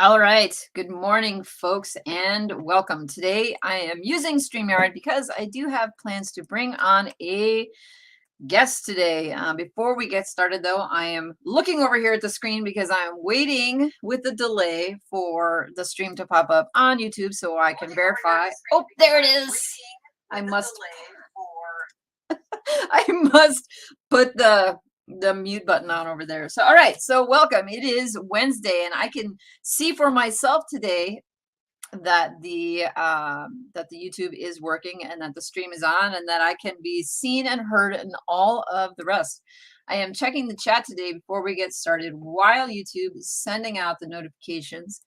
All right. Good morning, folks, and welcome. Today, I am using StreamYard because I do have plans to bring on a guest today. Before we get started, though, I am looking over here at the screen because I'm waiting with a delay for the stream to pop up on YouTube so I can verify. Oh, there it is. I must I must put the mute button on over there. So all right, so welcome. It is Wednesday and I can see for myself today that the YouTube is working and that the stream is on and that I can be seen and heard and all of the rest. I am checking the chat today before we get started while YouTube is sending out the notifications.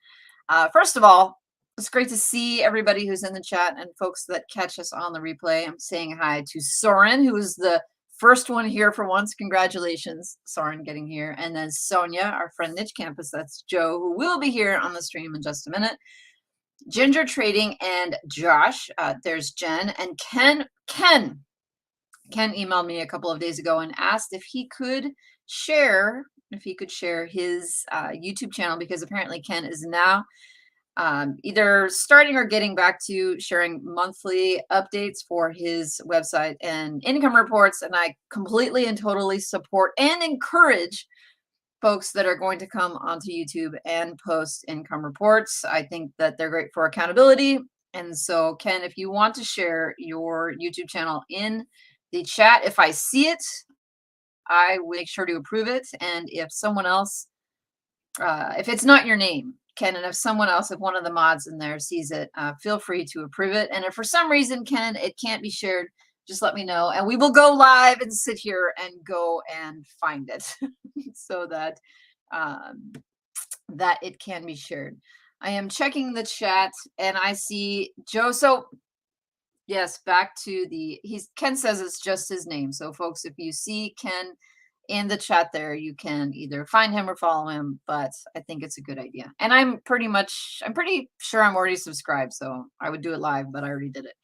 First of all, it's great to see everybody who's in the chat and folks that catch us on the replay. I'm saying hi to Soren, who is the first one here for once. Congratulations, Soren, getting here. And then Sonia, our friend Niche Campus. That's Joe, who will be here on the stream in just a minute. Ginger Trading and Josh. There's Jen and Ken. Ken emailed me a couple of days ago and asked if he could share his YouTube channel, because apparently Ken is now either starting or getting back to sharing monthly updates for his website and income reports. And I completely and totally support and encourage folks that are going to come onto YouTube and post income reports. I think that they're great for accountability. And so, Ken, if you want to share your YouTube channel in the chat, if I see it, I will make sure to approve it. And if someone else, if it's not your name, Ken, and if someone else, if one of the mods in there sees it, feel free to approve it. And if for some reason, Ken, it can't be shared, just let me know and we will go live and sit here and go and find it so that that it can be shared. I am checking the chat and I see Joe. So yes, back to Ken says it's just his name. So folks, if you see Ken in the chat there, you can either find him or follow him, but I think it's a good idea. And I'm pretty sure I'm already subscribed, so I would do it live, but I already did it.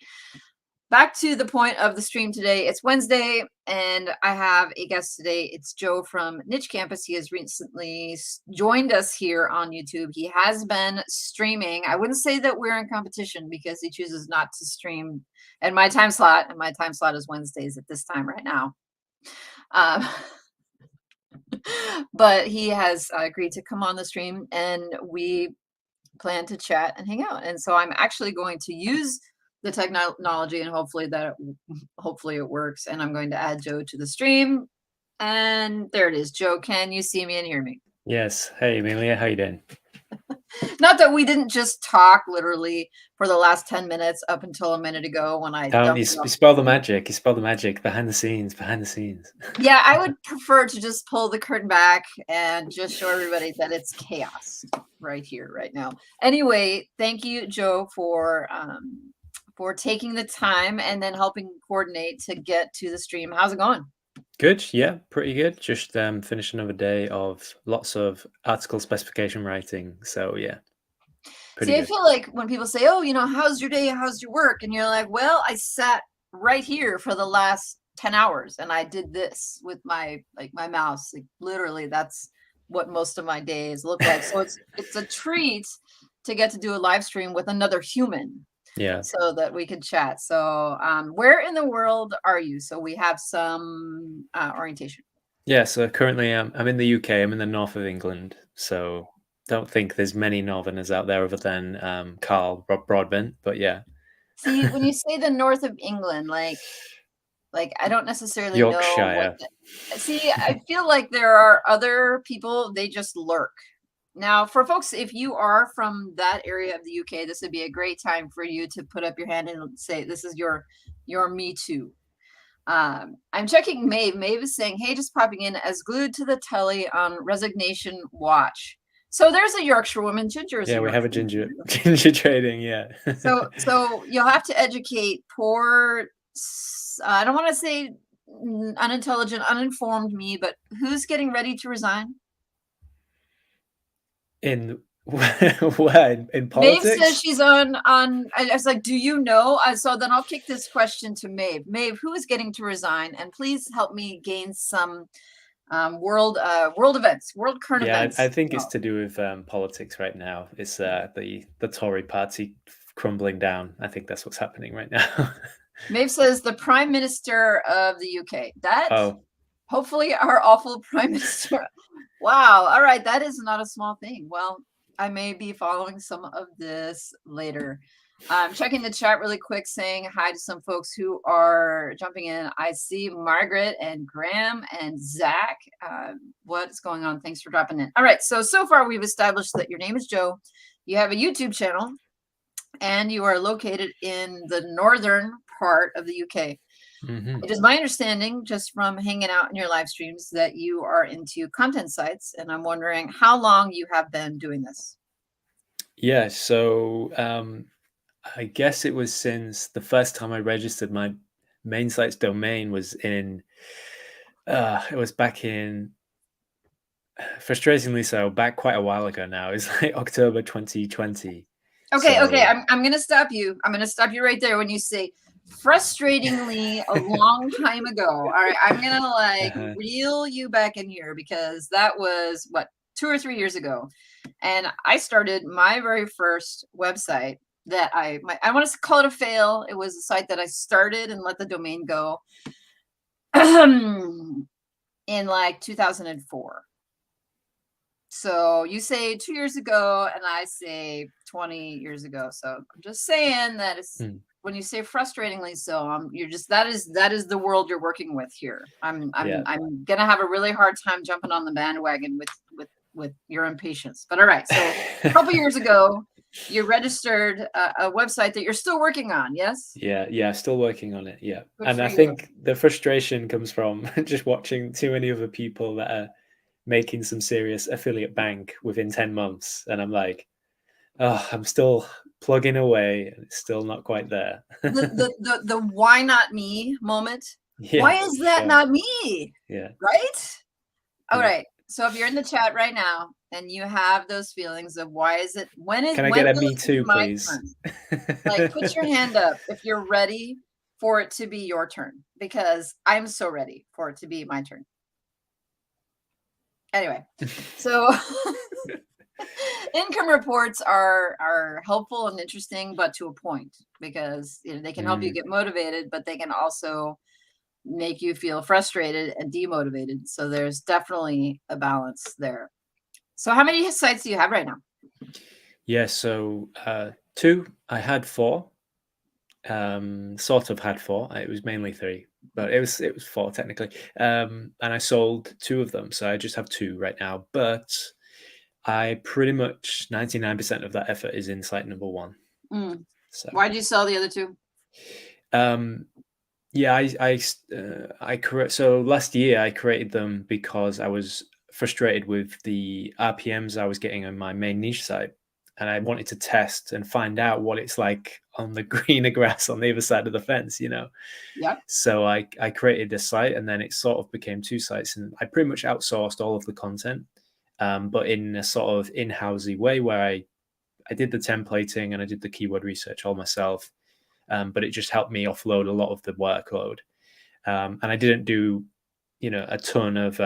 Back to the point of the stream today. It's Wednesday and I have a guest today. It's Joe from Niche Campus. He has recently joined us here on YouTube. He has been streaming. I wouldn't say that we're in competition because he chooses not to stream at my time slot, and my time slot is Wednesdays at this time right now. But he has agreed to come on the stream and we plan to chat and hang out. And so I'm actually going to use the technology and hopefully it works. And I'm going to add Joe to the stream. And there it is. Joe, can you see me and hear me? Yes. Hey, Amelia, how you doing? Not that we didn't just talk literally for the last 10 minutes up until a minute ago when I you spell the magic. You spell the magic behind the scenes. Yeah, I would prefer to just pull the curtain back and just show everybody that it's chaos right here, right now. Anyway, thank you, Joe, for taking the time and then helping coordinate to get to the stream. How's it going? Good. Yeah, pretty good. Just finished another day of lots of article specification writing. So yeah. See, I feel like when people say, oh, how's your day? How's your work? And you're like, well, I sat right here for the last 10 hours and I did this with my mouse. Like literally, that's what most of my days look like. So it's a treat to get to do a live stream with another human. Yeah. So that we could chat. So where in the world are you? So we have some orientation. Yeah, so currently I'm in the UK. I'm in the north of England. So don't think there's many northerners out there other than Carl Broadbent, but yeah. See, when you say the north of England, like I don't necessarily Yorkshire. know. See, I feel like there are other people, they just lurk. Now, for folks, if you are from that area of the UK, this would be a great time for you to put up your hand and say, this is your me too. I'm checking Maeve. Maeve is saying, hey, just popping in as glued to the telly on resignation watch. So there's a Yorkshire woman. Ginger is we have a ginger trading, yeah. So you'll have to educate poor, I don't want to say unintelligent, uninformed me, but who's getting ready to resign? In what? In politics? Maeve says she's on. I was like, do you know? So then I'll kick this question to Maeve. Maeve, who is getting to resign? And please help me gain some world events, world current events. I think it's to do with politics right now. It's the Tory party crumbling down. I think that's what's happening right now. Maeve says the Prime Minister of the UK. That hopefully our awful Prime Minister. Wow. All right. That is not a small thing. Well, I may be following some of this later. I'm checking the chat really quick, saying hi to some folks who are jumping in. I see Margaret and Graham and Zach. What's going on? Thanks for dropping in. All right. So far we've established that your name is Joe. You have a YouTube channel and you are located in the northern part of the UK. Mm-hmm. It is my understanding, just from hanging out in your live streams, that you are into content sites, and I'm wondering how long you have been doing this. Yeah, so I guess it was since the first time I registered my main site's domain was in, it was back in, frustratingly so, back quite a while ago now. It's like October 2020. Okay, I'm going to stop you. I'm going to stop you right there when you say frustratingly a long time ago. All right, I'm going to reel you back in here, because that was what, 2 or 3 years ago. And I started my very first website that I want to call it a fail. It was a site that I started and let the domain go in like 2004. So you say 2 years ago, and I say 20 years ago. So I'm just saying that it's when you say frustratingly so, you're just that is the world you're working with here. I'm gonna have a really hard time jumping on the bandwagon with your impatience. But all right, so a couple years ago, you registered a website that you're still working on. Yes. Yeah, still working on it. Yeah, and I think the frustration comes from just watching too many other people that are making some serious affiliate bank within 10 months. And I'm like, oh, I'm still plugging away and it's still not quite there. the why not me moment. Yeah, why is that not me? Yeah. Right? All right. So if you're in the chat right now and you have those feelings of Can I get a me too, please? Like, put your hand up if you're ready for it to be your turn, because I'm so ready for it to be my turn. Anyway, so income reports are helpful and interesting, but to a point, because they can help you get motivated, but they can also make you feel frustrated and demotivated. So there's definitely a balance there. So how many sites do you have right now? Yeah, so 2. I had 4. Sort of had 4. It was mainly 3. But it was 4 technically, and I sold 2 of them, so I just have 2 right now. But I pretty much 99% of that effort is in site number 1. So why did you sell the other 2? Yeah, so last year I created them because I was frustrated with the RPMs I was getting on my main niche site, and I wanted to test and find out what it's like on the greener grass on the other side of the fence, Yeah. So I created a site, and then it sort of became 2 sites, and I pretty much outsourced all of the content, but in a sort of in-housey way where I did the templating and I did the keyword research all myself, but it just helped me offload a lot of the workload, and I didn't do, a ton of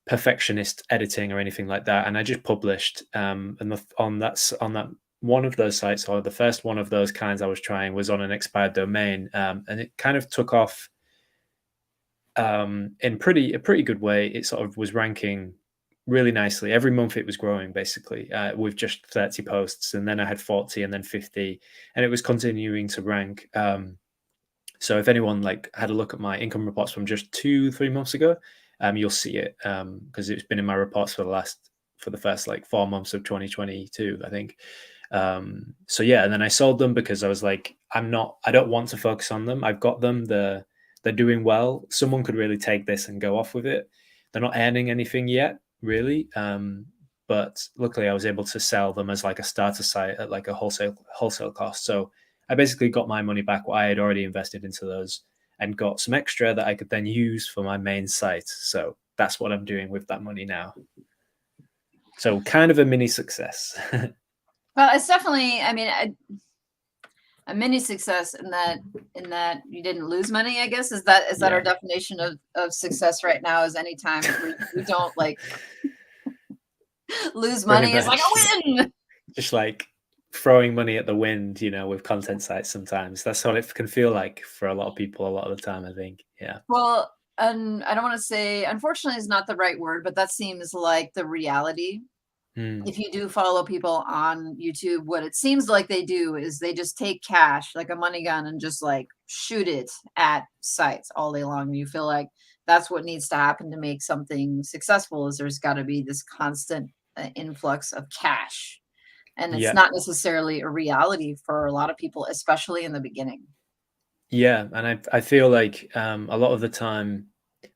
perfectionist editing or anything like that, and I just published. And on that one of those sites, or the first one of those kinds I was trying, was on an expired domain, and it kind of took off in a pretty good way. It sort of was ranking really nicely. Every month it was growing, basically, with just 30 posts, and then I had 40, and then 50, and it was continuing to rank. So if anyone had a look at my income reports from just 2-3 months ago, you'll see it, because it's been in my reports for the first 4 months of 2022, I think. So yeah, and then I sold them because I was like, I don't want to focus on them. I've got them. They're doing well. Someone could really take this and go off with it. They're not earning anything yet, really. But luckily I was able to sell them as a starter site at a wholesale cost. So I basically got my money back, what I had already invested into those, and got some extra that I could then use for my main site. So that's what I'm doing with that money now. So kind of a mini success. Well, it's definitely, a mini success in that you didn't lose money, I guess. Is that our Yeah, definition of success right now? Is any time we don't like lose pretty money is like much. a win. Just like throwing money at the wind, with content sites sometimes. That's what it can feel like for a lot of people a lot of the time, I think. Yeah. Well, and I don't want to say unfortunately is not the right word, but that seems like the reality. Mm, If you do follow people on YouTube, what it seems like they do is they just take cash like a money gun and just like shoot it at sites all day long. You feel like that's what needs to happen to make something successful is there's got to be this constant influx of cash. And it's yeah. not necessarily a reality for a lot of people, especially in the beginning. Yeah, and I feel like a lot of the time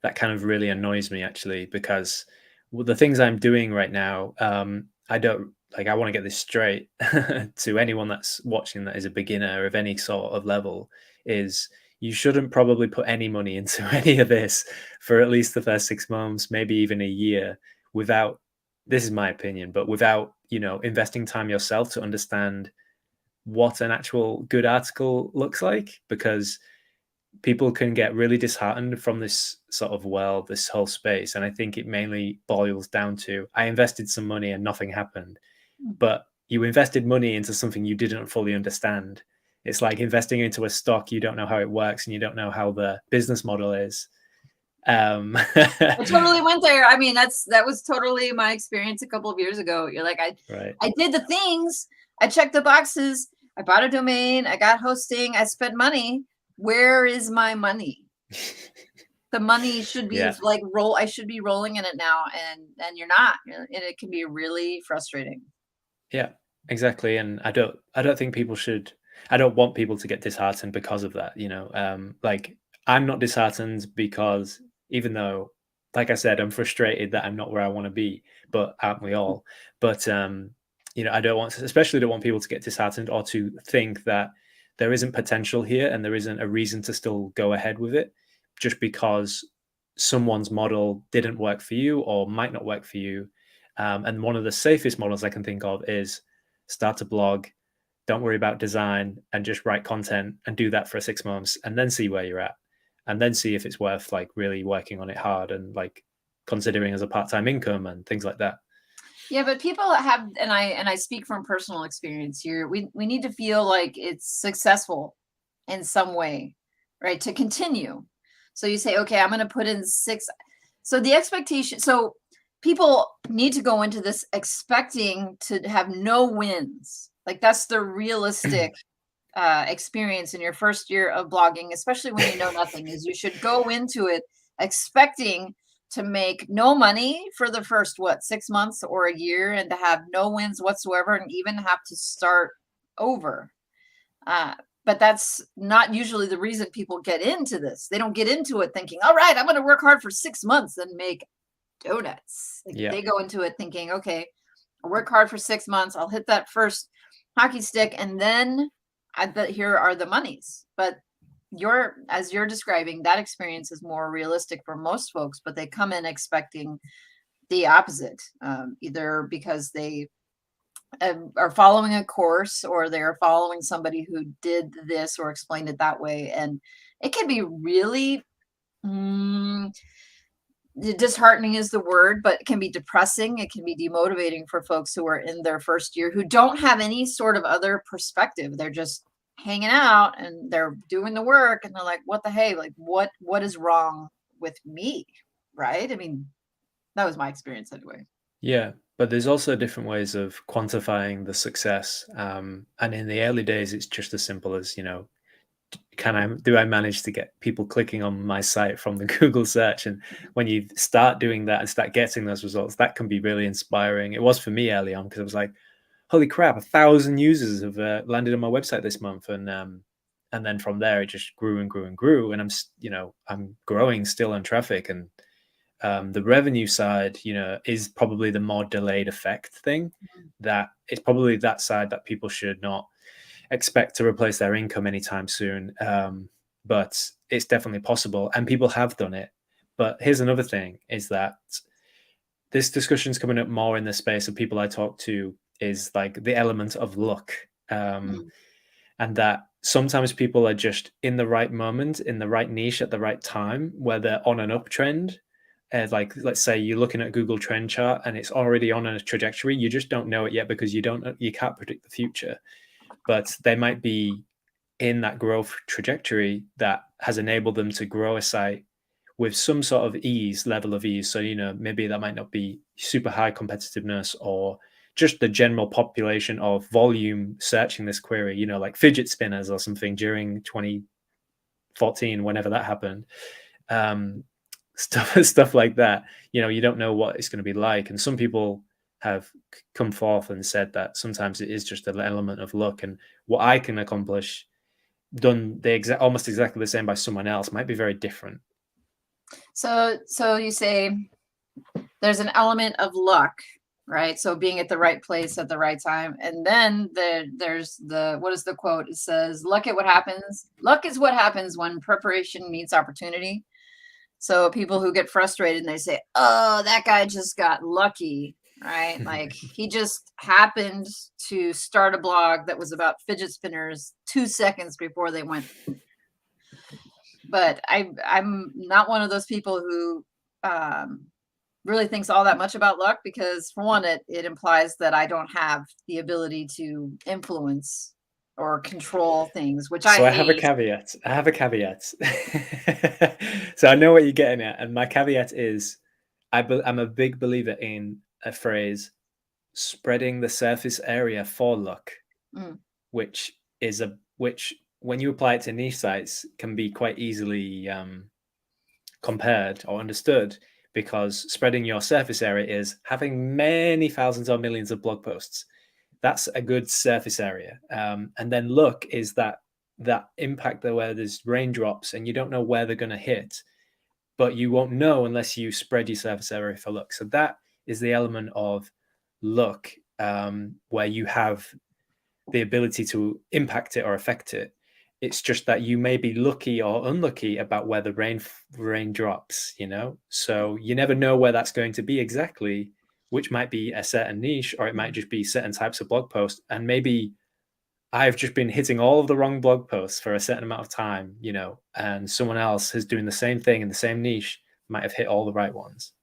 that kind of really annoys me actually because the things I'm doing right now, I don't like. I want to get this straight to anyone that's watching that is a beginner of any sort of level. Is you shouldn't probably put any money into any of this for at least the first 6 months, maybe even a year, without. This is my opinion, but without investing time yourself to understand what an actual good article looks like, because people can get really disheartened from this sort of world, this whole space. And I think it mainly boils down to I invested some money and nothing happened. But you invested money into something you didn't fully understand. It's like investing into a stock, you don't know how it works and you don't know how the business model is. I totally went there. I mean, that was totally my experience a couple of years ago. You're like, Right. I did the things, I checked the boxes, I bought a domain, I got hosting, I spent money. Where is my money? The money should be Yeah. like I should be rolling in it now, and you're not. And it can be really frustrating. Yeah, exactly. And I don't think people should. I don't want people to get disheartened because of that. Like I'm not disheartened because even though, like I said, I'm frustrated that I'm not where I want to be, but aren't we all? But I especially don't want people to get disheartened or to think that there isn't potential here and there isn't a reason to still go ahead with it just because someone's model didn't work for you or might not work for you. And one of the safest models I can think of is start a blog, don't worry about design, and just write content and do that for 6 months and then see where you're at. And then see if it's worth like really working on it hard and like considering as a part-time income and things like that. Yeah, but people have, and I speak from personal experience here. We need to feel like it's successful in some way, right? To continue. So you say, okay, I'm going to put in 6. So the expectation, so people need to go into this expecting to have no wins. Like that's the realistic experience in your first year of blogging, especially when you know nothing, is you should go into it expecting to make no money for the first 6 months or a year and to have no wins whatsoever and even have to start over. But that's not usually the reason people get into this. They don't get into it thinking, all right, I'm going to work hard for 6 months and make donuts. Like, Yeah. they go into it thinking, okay, I'll work hard for 6 months. I'll hit that first hockey stick and then here are the monies. But as you're describing, that experience is more realistic for most folks, but they come in expecting the opposite, either because they are following a course or they're following somebody who did this or explained it that way. And it can be really disheartening is the word, but it can be depressing. It can be demotivating for folks who are in their first year who don't have any sort of other perspective. They're just hanging out and they're doing the work and they're like, what the hey, like what is wrong with me? Right? I mean, that was my experience anyway. Yeah. But there's also different ways of quantifying the success. And in the early days, it's just as simple as, do I manage to get people clicking on my site from the Google search? And when you start doing that and start getting those results, that can be really inspiring. It was for me early on because I was like, holy crap, 1,000 users have landed on my website this month. And then from there, it just grew and grew and grew. And I'm growing still on traffic. And the revenue side, is probably the more delayed effect thing. That it's probably that side that people should not expect to replace their income anytime soon. But it's definitely possible and people have done it. But here's another thing is that this discussion's coming up more in the space of people I talk to is like the element of luck. And that sometimes people are just in the right moment, in the right niche at the right time, where they're on an uptrend. Like, let's say you're looking at Google Trend chart and it's already on a trajectory. You just don't know it yet because you can't predict the future. But they might be in that growth trajectory that has enabled them to grow a site with some sort of level of ease. So, maybe that might not be super high competitiveness or just the general population of volume searching this query, like fidget spinners or something during 2014, whenever that happened. Stuff like that. You don't know what it's going to be like. And some people have come forth and said that sometimes it is just an element of luck, and what I can accomplish done almost exactly the same by someone else might be very different. So you say there's an element of luck, right? So being at the right place at the right time. And then there's what is the quote? It says, luck is what happens when preparation meets opportunity. So people who get frustrated and they say, oh, that guy just got lucky, right? Like he just happened to start a blog that was about fidget spinners 2 seconds before they went. But I'm not one of those people who really thinks all that much about luck, because for one, it implies that I don't have the ability to influence or control things, which I hate. I have a caveat. So I know what you're getting at, and my caveat is I'm a big believer in a phrase, spreading the surface area for luck, which when you apply it to niche sites can be quite easily compared or understood, because spreading your surface area is having many thousands or millions of blog posts. That's a good surface area. And then luck is that impact there where there's raindrops and you don't know where they're going to hit, but you won't know unless you spread your surface area for luck. So that is the element of luck, where you have the ability to impact it or affect it. It's just that you may be lucky or unlucky about where the rain drops, so you never know where that's going to be exactly, which might be a certain niche, or it might just be certain types of blog posts. And maybe I've just been hitting all of the wrong blog posts for a certain amount of time, and someone else is doing the same thing in the same niche, might have hit all the right ones.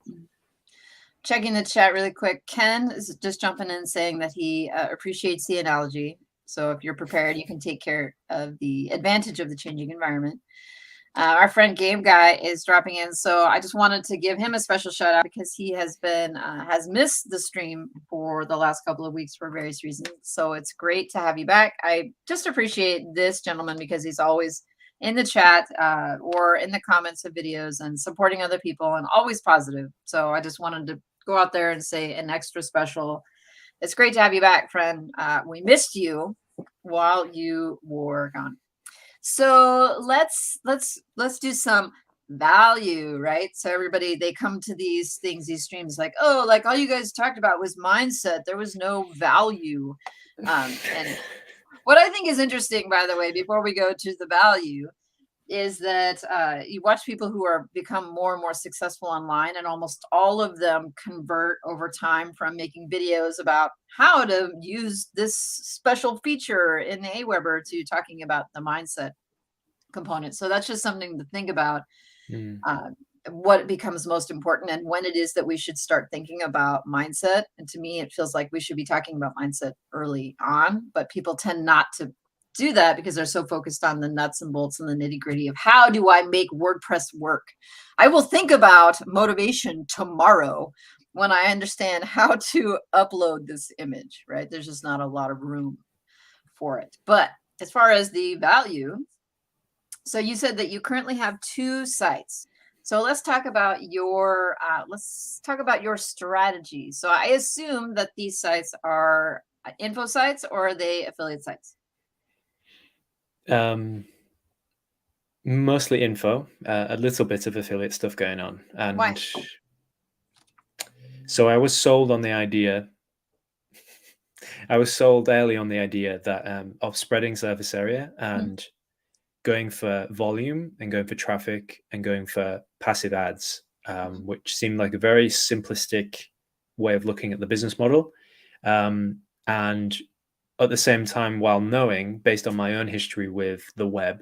Checking the chat really quick. Ken is just jumping in saying that he appreciates the analogy. So if you're prepared, you can take care of the advantage of the changing environment. Our friend Game Guy is dropping in. So I just wanted to give him a special shout out, because he has missed the stream for the last couple of weeks for various reasons. So it's great to have you back. I just appreciate this gentleman because he's always in the chat or in the comments of videos and supporting other people and always positive. So I just wanted to go out there and say an extra special. It's great to have you back, friend. We missed you while you were gone. So let's do some value, right? So everybody, they come to these things, these streams, like, oh, like all you guys talked about was mindset. There was no value. And what I think is interesting, by the way, before we go to the value, is that you watch people who are become more and more successful online, and almost all of them convert over time from making videos about how to use this special feature in the Aweber to talking about the mindset component. So that's just something to think about. What becomes most important and when it is that we should start thinking about mindset. And to me, it feels like we should be talking about mindset early on, but people tend not to do that because they're so focused on the nuts and bolts and the nitty gritty of how do I make WordPress work. I will think about motivation tomorrow when I understand how to upload this image, right? There's just not a lot of room for it. But as far as the value, so you said that you currently have 2 sites. So let's talk about your strategy. So I assume that these sites are info sites, or are they affiliate sites? Mostly info, a little bit of affiliate stuff going on. And why? So I was sold on the idea. I was sold early on the idea that of spreading surface area and going for volume and going for traffic and going for passive ads, which seemed like a very simplistic way of looking at the business model. And at the same time, while knowing, based on my own history with the web,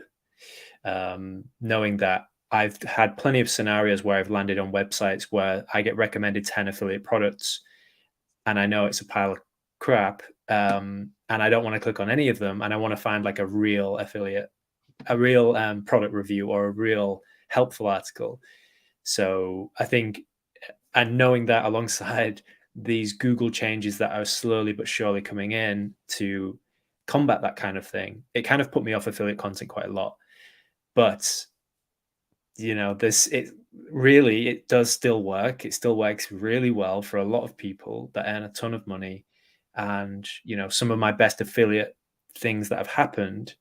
knowing that I've had plenty of scenarios where I've landed on websites where I get recommended 10 affiliate products and I know it's a pile of crap, and I don't want to click on any of them, and I want to find like a real affiliate, a real product review or a real helpful article. So I think, and knowing that alongside these Google changes that are slowly but surely coming in to combat that kind of thing, it kind of put me off affiliate content quite a lot. But it does still work. It still works really well for a lot of people that earn a ton of money. And some of my best affiliate things that have happened,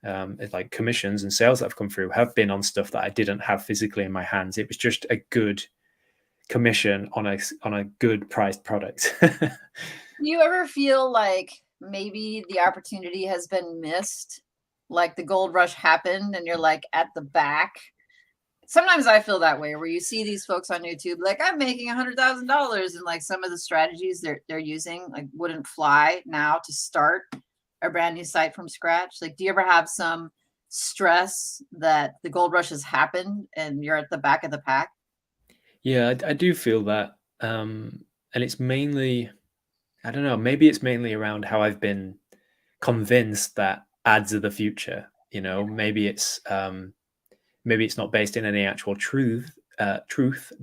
like commissions and sales that have come through, have been on stuff that I didn't have physically in my hands. It was just a good commission on a good priced product. Do you ever feel like maybe the opportunity has been missed? Like the gold rush happened and you're like at the back? Sometimes I feel that way, where you see these folks on YouTube, like, I'm making $100,000, and like some of the strategies they're using like wouldn't fly now to start a brand new site from scratch. Like, do you ever have some stress that the gold rush has happened and you're at the back of the pack? Yeah, I do feel that. And it's mainly, I don't know, maybe it's mainly around how I've been convinced that ads are the future. Maybe it's not based in any actual truth,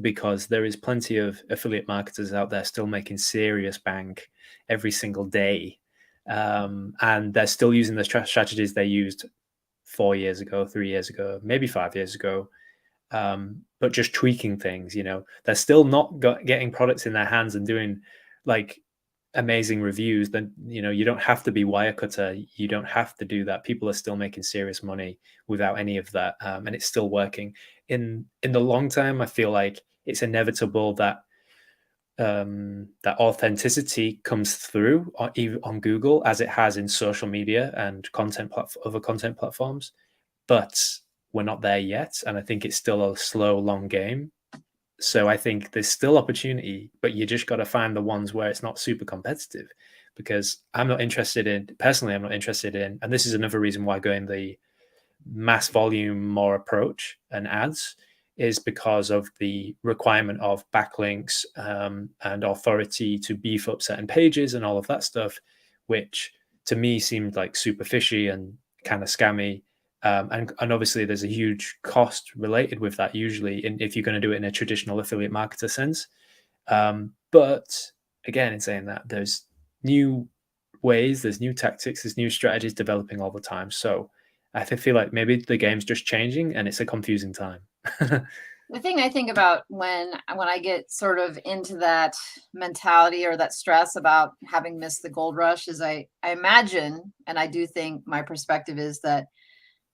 because there is plenty of affiliate marketers out there still making serious bank every single day, and they're still using the strategies they used 4 years ago, 3 years ago, maybe 5 years ago, but just tweaking things. They're still not getting products in their hands and doing like amazing reviews. Then you don't have to be Wirecutter, you don't have to do that. People are still making serious money without any of that, and it's still working. In the long term, I feel like it's inevitable that that authenticity comes through on Google, as it has in social media and other content platforms, but we're not there yet, and I think it's still a slow, long game. So I think there's still opportunity, but you just got to find the ones where it's not super competitive, because I'm not interested in, and this is another reason why going the mass volume more approach and ads, is because of the requirement of backlinks, and authority to beef up certain pages and all of that stuff, which to me seemed like super fishy and kind of scammy. And obviously there's a huge cost related with that, usually, if you're going to do it in a traditional affiliate marketer sense. But again, in saying that, there's new ways, there's new tactics, there's new strategies developing all the time. So I feel like maybe the game's just changing and it's a confusing time. The thing I think about when I get sort of into that mentality or that stress about having missed the gold rush is I imagine, and I do think my perspective is that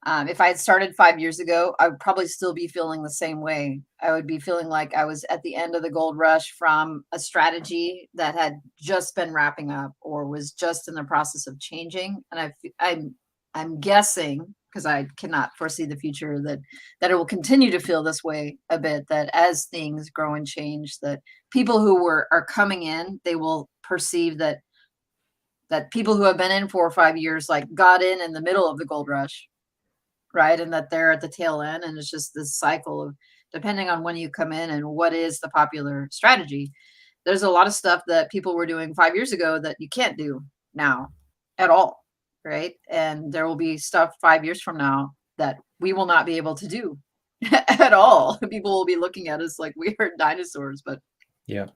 if I had started 5 years ago, I would probably still be feeling the same way. I would be feeling like I was at the end of the gold rush from a strategy that had just been wrapping up or was just in the process of changing. And I'm guessing, because I cannot foresee the future, that it will continue to feel this way a bit. That as things grow and change, that people who are coming in, they will perceive that people who have been in 4 or 5 years like got in the middle of the gold rush, right? And that they're at the tail end, and it's just this cycle of, depending on when you come in and what is the popular strategy, there's a lot of stuff that people were doing 5 years ago that you can't do now at all, right? And there will be stuff 5 years from now that we will not be able to do at all. People will be looking at us like we are dinosaurs, but Yeah,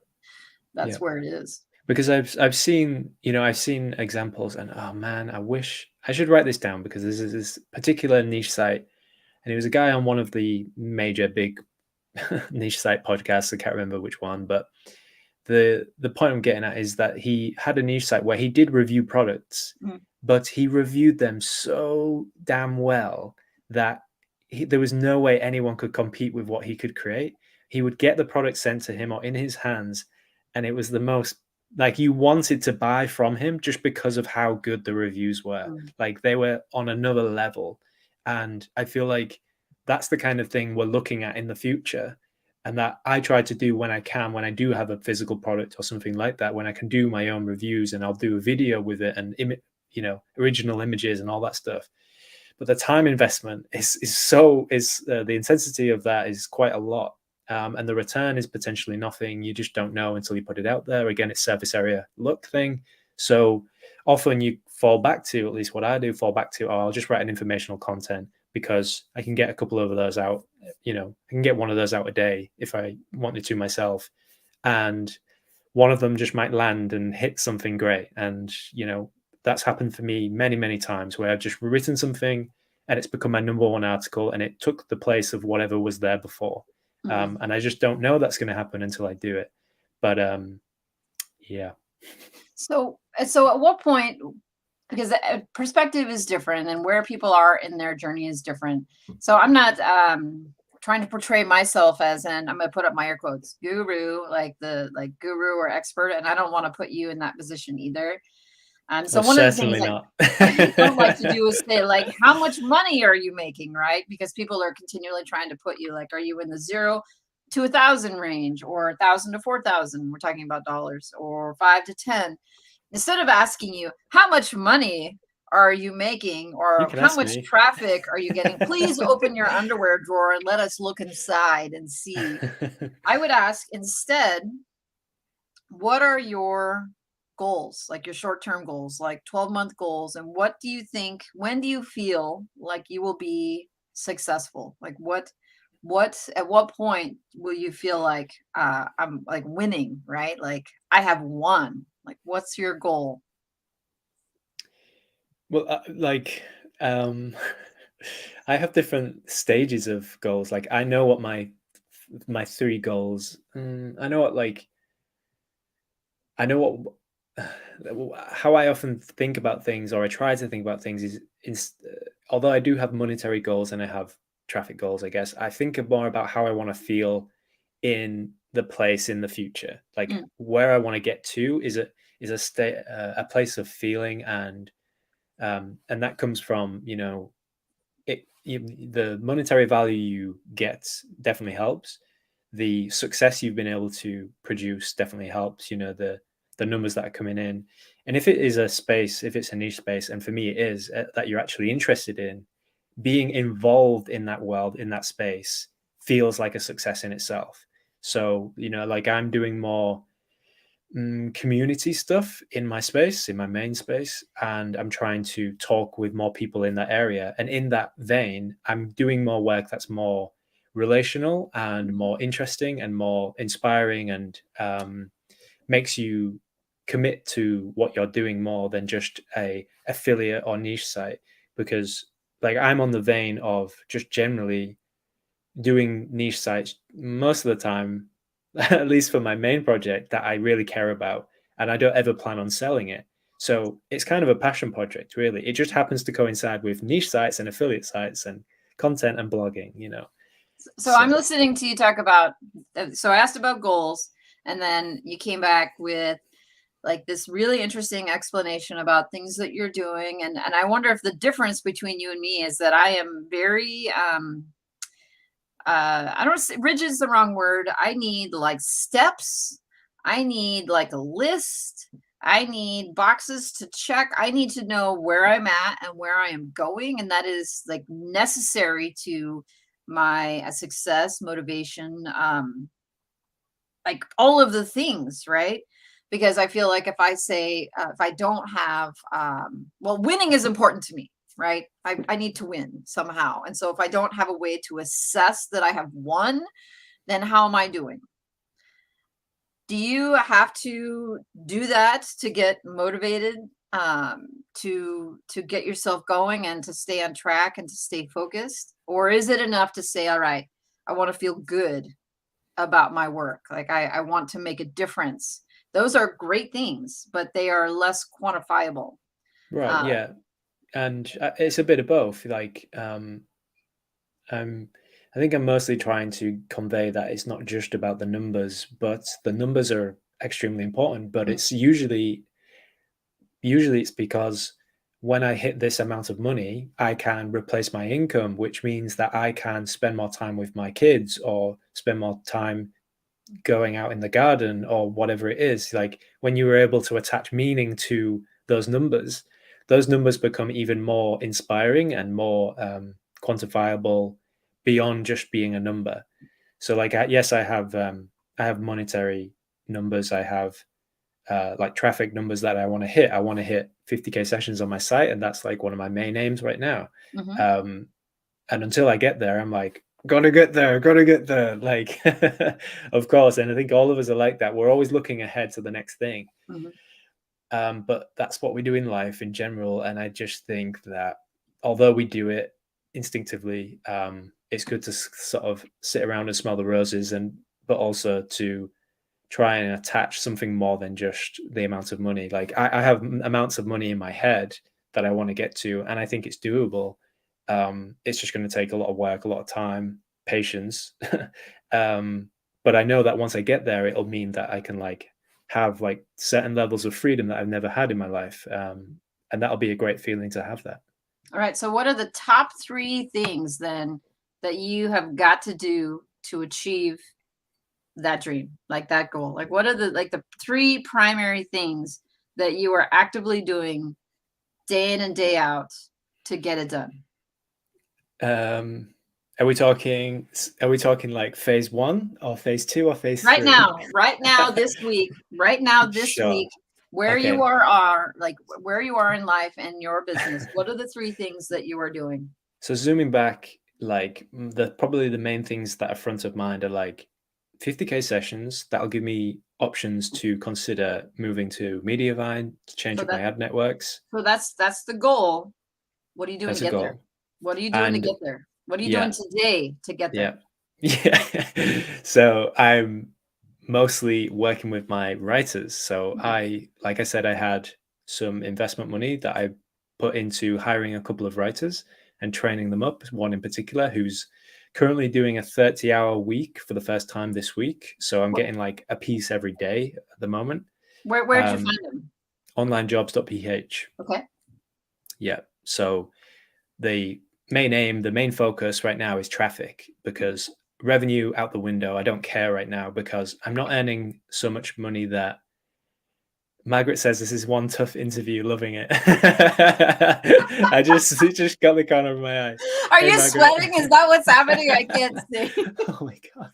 that's where it is. Because I've seen examples, and oh man, I wish I should write this down, because this is this particular niche site, and it was a guy on one of the major big niche site podcasts. I can't remember which one, but the point I'm getting at is that he had a niche site where he did review products, but he reviewed them so damn well that there was no way anyone could compete with what he could create. He would get the product sent to him or in his hands, and it was the most, like, you wanted to buy from him just because of how good the reviews were. Like, they were on another level. And I feel like that's the kind of thing we're looking at in the future. and that I try to do when I can, when I do have a physical product or something like that, when I can do my own reviews and I'll do a video with it and original images and all that stuff. But the time investment is the intensity of that is quite a lot, and the return is potentially nothing. You just don't know until you put it out there. Again, it's surface area luck thing. So often you fall back to, at least what I do, fall back to, oh, I'll just write an informational content because I can get a couple of those out. I can get one of those out a day if I wanted to myself, and one of them just might land and hit something great. And that's happened for me many, many times where I've just written something and it's become my number one article and it took the place of whatever was there before. And I just don't know that's going to happen until I do it. But yeah. So at what point, because perspective is different and where people are in their journey is different. So I'm not trying to portray myself as I'm going to put up my air quotes, guru, like guru or expert. And I don't want to put you in that position either. So one of the things I don't like to do is say, like, how much money are you making, right? Because people are continually trying to put you, like, are you in the 0 to 1,000 range, or 1,000 to 4,000? We're talking about dollars, or 5 to 10. Instead of asking you, how much money are you making, or how much traffic are you getting? Please open your underwear drawer and let us look inside and see. I would ask instead, what are your goals, like your short-term goals, like 12-month goals, and when do you feel like you will be successful? Like at what point will you feel like I'm like winning, right? Like I have won. Like what's your goal? Well, I have different stages of goals. Like I know what my 3 goals. I know what how I often think about things, or I try to think about things, is although I do have monetary goals and I have traffic goals, I guess I think more about how I want to feel in the place in the future. Like where I want to get to is a place of feeling, and that comes from the monetary value you get definitely helps. The success you've been able to produce definitely helps. The numbers that are coming in, and if it is a space, if it's a niche space, and for me it is, that you're actually interested in, being involved in that world, in that space, feels like a success in itself. So like I'm doing more community stuff in my space, in my main space, and I'm trying to talk with more people in that area, and in that vein I'm doing more work that's more relational and more interesting and more inspiring, and makes you commit to what you're doing more than just a affiliate or niche site. Because like I'm on the vein of just generally doing niche sites most of the time, at least for my main project that I really care about, and I don't ever plan on selling it. So it's kind of a passion project, really. It just happens to coincide with niche sites and affiliate sites and content and blogging. So I'm listening to you talk about, so I asked about goals, and then you came back with like this really interesting explanation about things that you're doing. And I wonder if the difference between you and me is that I am very, I don't say rigid is the wrong word. I need like steps. I need like a list. I need boxes to check. I need to know where I'm at and where I am going. And that is like necessary to my success, motivation, like all of the things, right? Because I feel like if I say, if I don't have, winning is important to me, right? I need to win somehow. And so if I don't have a way to assess that I have won, then how am I doing? Do you have to do that to get motivated, to get yourself going and to stay on track and to stay focused? Or is it enough to say, all right, I want to feel good about my work. Like I want to make a difference. Those are great things, but they are less quantifiable. Right. Yeah. And it's a bit of both. Like, I think I'm mostly trying to convey that it's not just about the numbers, but the numbers are extremely important, but it's usually it's because when I hit this amount of money, I can replace my income, which means that I can spend more time with my kids or spend more time going out in the garden or whatever it is. Like when you were able to attach meaning to those numbers become even more inspiring and more quantifiable beyond just being a number. So like, yes, I have monetary numbers. I have like traffic numbers that I want to hit. I want to hit 50K sessions on my site, and that's like one of my main aims right now. And until I get there, I'm like, gotta get there. Like, of course. And I think all of us are like that. We're always looking ahead to the next thing. But that's what we do in life in general. And I just think that although we do it instinctively, it's good to sort of sit around and smell the roses, but also to try and attach something more than just the amount of money. Like I have amounts of money in my head that I want to get to, and I think it's doable. It's just going to take a lot of work, a lot of time, patience. But I know that once I get there, it'll mean that I can like have like certain levels of freedom that I've never had in my life. And that'll be a great feeling to have that. All right. So what are the top 3 things then that you have got to do to achieve that dream, like that goal? Like what are the 3 primary things that you are actively doing day in and day out to get it done? Are we talking like phase 1 or phase 2 or phase 3? Right now, this week, Sure. where Okay. you are where you are in life and your business, what are the 3 things that you are doing? So zooming back, like probably the main things that are front of mind are like 50K sessions. That'll give me options to consider moving to Mediavine to change So up my ad networks. that's the goal. What are you doing That's to a get there? goal. What are you doing to And get there? What are you doing yeah, today to get yeah, there? yeah. So I'm mostly working with my writers. So like I said, I had some investment money that I put into hiring a couple of writers and training them up. One in particular who's currently doing a 30-hour week for the first time this week. So I'm getting like a piece every day at the moment. Where did you find them? Onlinejobs.ph. Okay. Yeah. So the the main focus right now is traffic, because revenue out the window, I don't care right now because I'm not earning so much money that Margaret says this is one tough interview, loving it. It just got the corner of my eye. Are Hey, you Margaret. sweating? Is that what's happening? I can't see. Oh my God.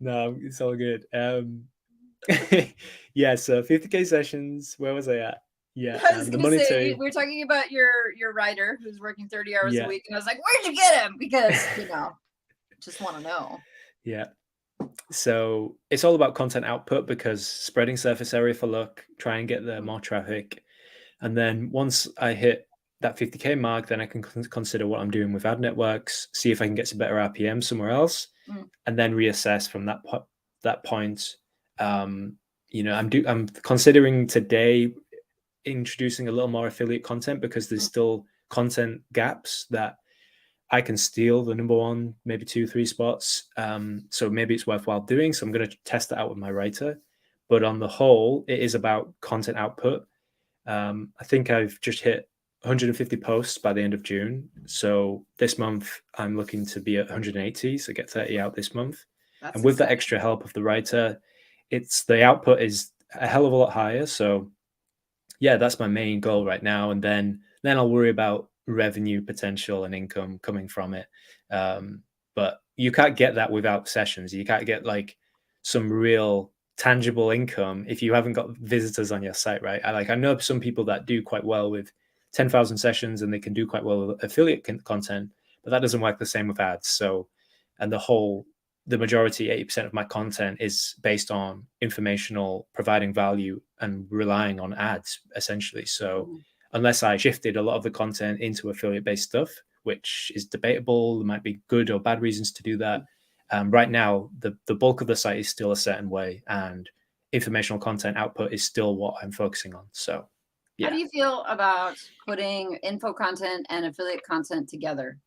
No, it's all good. Yeah, so 50K sessions, where was I at? Yeah, I was the gonna say monetary, we were talking about your writer who's working 30 hours a yeah, week, and I was like, where'd you get him? Because just want to know. yeah. So it's all about content output, because spreading surface area for luck, try and get the more traffic. And then once I hit that 50K mark, then I can consider what I'm doing with ad networks, see if I can get some better RPM somewhere else, and then reassess from that point. I'm considering today introducing a little more affiliate content, because there's still content gaps that I can steal the number 1, maybe 2, 3 spots. So maybe it's worthwhile doing. So I'm going to test that out with my writer. But on the whole, it is about content output. I think I've just hit 150 posts by the end of June. So this month I'm looking to be at 180, so get 30 out this month. That's And with the exciting. extra help of the writer, the output is a hell of a lot higher. So yeah, that's my main goal right now. And then I'll worry about revenue potential and income coming from it. But you can't get that without sessions. You can't get like some real tangible income if you haven't got visitors on your site, right? I know some people that do quite well with 10,000 sessions, and they can do quite well with affiliate content, but that doesn't work the same with ads. So, and the majority, 80% of my content is based on informational, providing value, and relying on ads, essentially. So unless I shifted a lot of the content into affiliate-based stuff, which is debatable, there might be good or bad reasons to do that. Right now, the bulk of the site is still a certain way, and informational content output is still what I'm focusing on. So, yeah. How do you feel about putting info content and affiliate content together?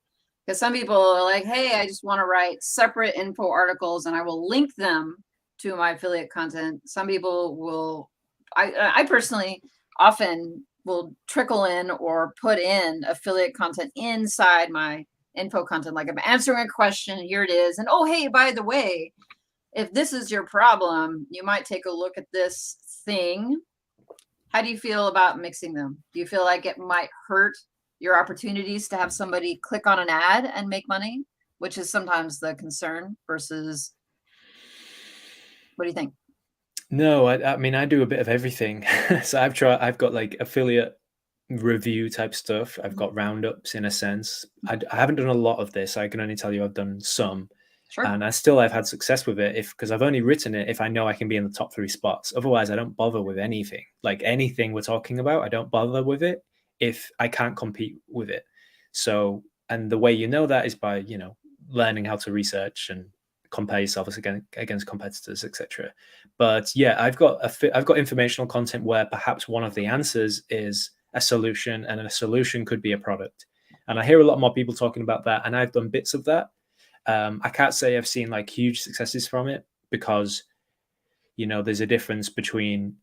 Because some people are like, hey, I just want to write separate info articles and I will link them to my affiliate content. Some people will, I personally often will trickle in or put in affiliate content inside my info content. Like I'm answering a question, here it is. And oh, hey, by the way, if this is your problem, you might take a look at this thing. How do you feel about mixing them? Do you feel like it might hurt your opportunities to have somebody click on an ad and make money, which is sometimes the concern, versus what do you think? No, I mean, I do a bit of everything. So I've got like affiliate review type stuff. I've got roundups in a sense. I haven't done a lot of this. I can only tell you I've done some. Sure. And I've had success with it because I've only written it if I know I can be in the top 3 spots. Otherwise, I don't bother with anything. Like anything we're talking about, I don't bother with it if I can't compete with it. So, and the way you know that is by, learning how to research and compare yourself against competitors, etc. But yeah, I've got informational content where perhaps one of the answers is a solution, and a solution could be a product. And I hear a lot more people talking about that, and I've done bits of that. I can't say I've seen like huge successes from it because, there's a difference between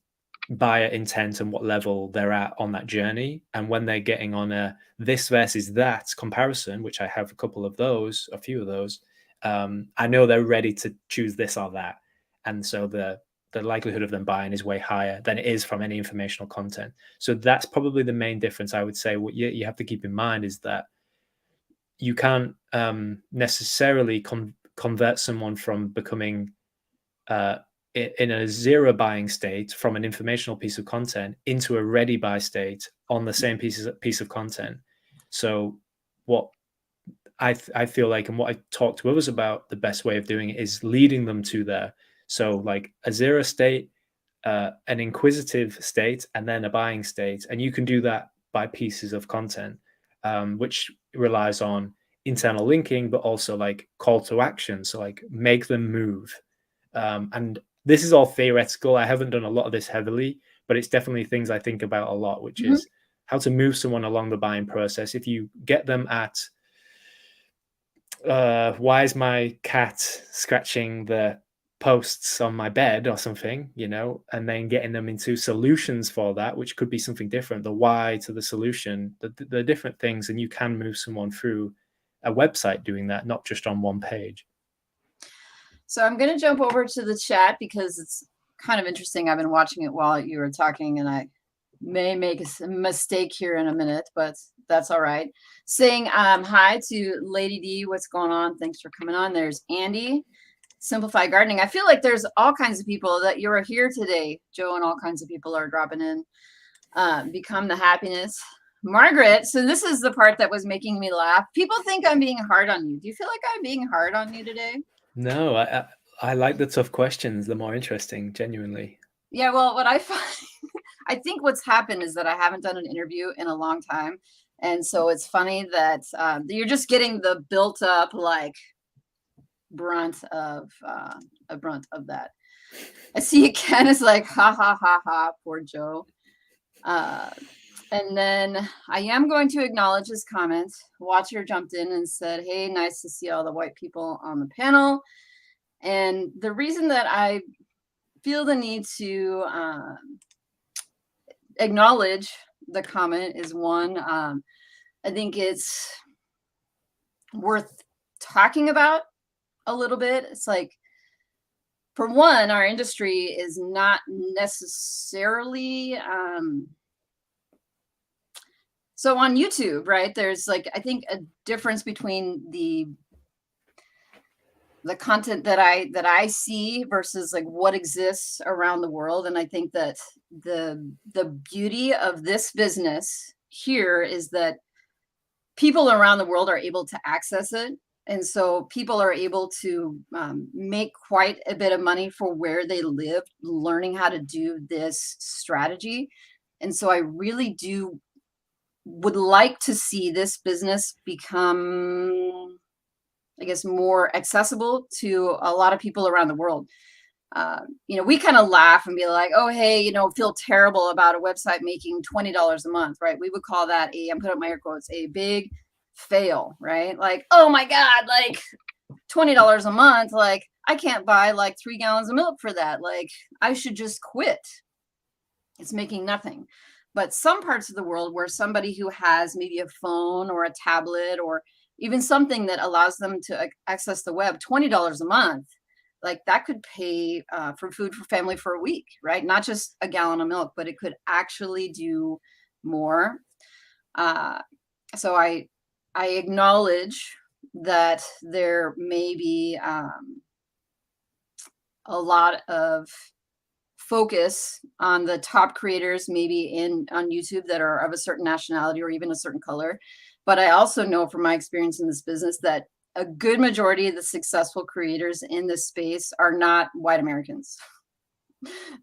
buyer intent and what level they're at on that journey. And when they're getting on a this versus that comparison, which I have a few of those, I know they're ready to choose this or that. And so the likelihood of them buying is way higher than it is from any informational content. So that's probably the main difference. I would say what you have to keep in mind is that you can't necessarily convert someone from becoming in a zero buying state from an informational piece of content into a ready buy state on the same piece of content. So what I feel like, and what I talk to others about, the best way of doing it is leading them to there. So like a zero state, an inquisitive state, and then a buying state. And you can do that by pieces of content, which relies on internal linking, but also like call to action. So like make them move. And this is all theoretical. I haven't done a lot of this heavily, but it's definitely things I think about a lot, which is how to move someone along the buying process. If you get them at, why is my cat scratching the posts on my bed or something, and then getting them into solutions for that, which could be something different, the why to the solution, the different things. And you can move someone through a website doing that, not just on one page. So I'm going to jump over to the chat because it's kind of interesting. I've been watching it while you were talking, and I may make a mistake here in a minute, but that's all right. Saying hi to Lady D. What's going on? Thanks for coming on. There's Andy. Simplify Gardening. I feel like there's all kinds of people that you're here today. Joe and all kinds of people are dropping in. Become the Happiness. Margaret, so this is the part that was making me laugh. People think I'm being hard on you. Do you feel like I'm being hard on you today? No, I like the tough questions. They're more interesting, genuinely. Yeah, well, what I find, I think what's happened is that I haven't done an interview in a long time. And so it's funny that you're just getting the built up like brunt of that. I see Ken is like, ha, ha, ha, ha, poor Joe. And then I am going to acknowledge his comment. Watcher jumped in and said, hey, nice to see all the white people on the panel. And the reason that I feel the need to acknowledge the comment is one, I think it's worth talking about a little bit. It's like, for one, our industry is not necessarily so on YouTube, right? There's like, I think, a difference between the content that I see versus like what exists around the world. And I think that the beauty of this business here is that people around the world are able to access it. And so people are able to make quite a bit of money for where they live, learning how to do this strategy. And so I really would like to see this business become, I guess, more accessible to a lot of people around the world. We kind of laugh and be like, oh, hey, feel terrible about a website making $20 a month, right? We would call that I'm putting up my air quotes, a big fail, right? Like, oh my God, like $20 a month, like I can't buy like 3 gallons of milk for that. Like I should just quit. It's making nothing. But some parts of the world where somebody who has maybe a phone or a tablet or even something that allows them to access the web, $20 a month, like that could pay for food for family for a week, right? Not just a gallon of milk, but it could actually do more. So I acknowledge that there may be a lot of focus on the top creators, maybe on YouTube, that are of a certain nationality or even a certain color. But I also know from my experience in this business that a good majority of the successful creators in this space are not white Americans.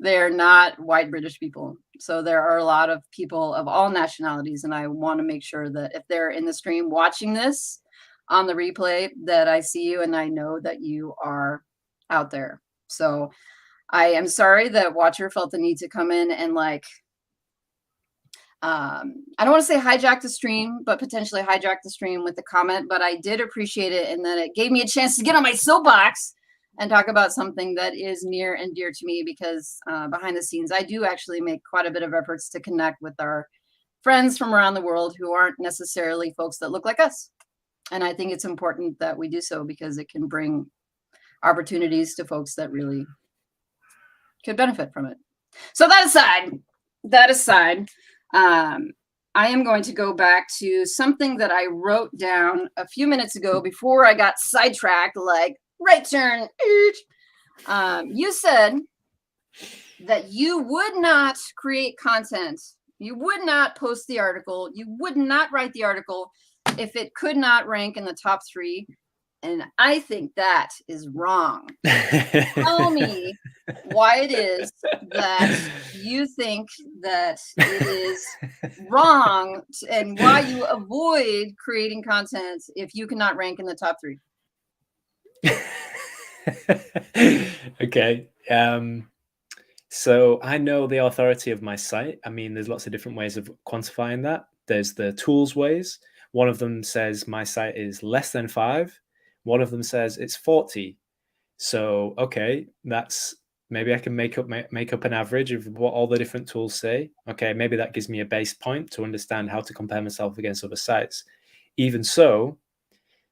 They're not white British people. So there are a lot of people of all nationalities. And I want to make sure that if they're in the stream watching this on the replay, that I see you and I know that you are out there. So I am sorry that Watcher felt the need to come in and like, I don't want to say hijack the stream, but potentially hijack the stream with the comment, but I did appreciate it. And then it gave me a chance to get on my soapbox and talk about something that is near and dear to me, because behind the scenes, I do actually make quite a bit of efforts to connect with our friends from around the world who aren't necessarily folks that look like us. And I think it's important that we do so because it can bring opportunities to folks that really could benefit from it. So that aside, I am going to go back to something that I wrote down a few minutes ago before I got sidetracked, like right turn. You said that you would not create content. You would not post the article. You would not write the article if it could not rank in the top 3. And I think that is wrong. Tell me why it is that you think that it is wrong and why you avoid creating content if you cannot rank in the top 3. Okay. So I know the authority of my site. I mean, there's lots of different ways of quantifying that. There's the tools ways. One of them says my site is less than 5. One of them says it's 40. So, okay, that's maybe I can make up an average of what all the different tools say. Okay, maybe that gives me a base point to understand how to compare myself against other sites. Even so,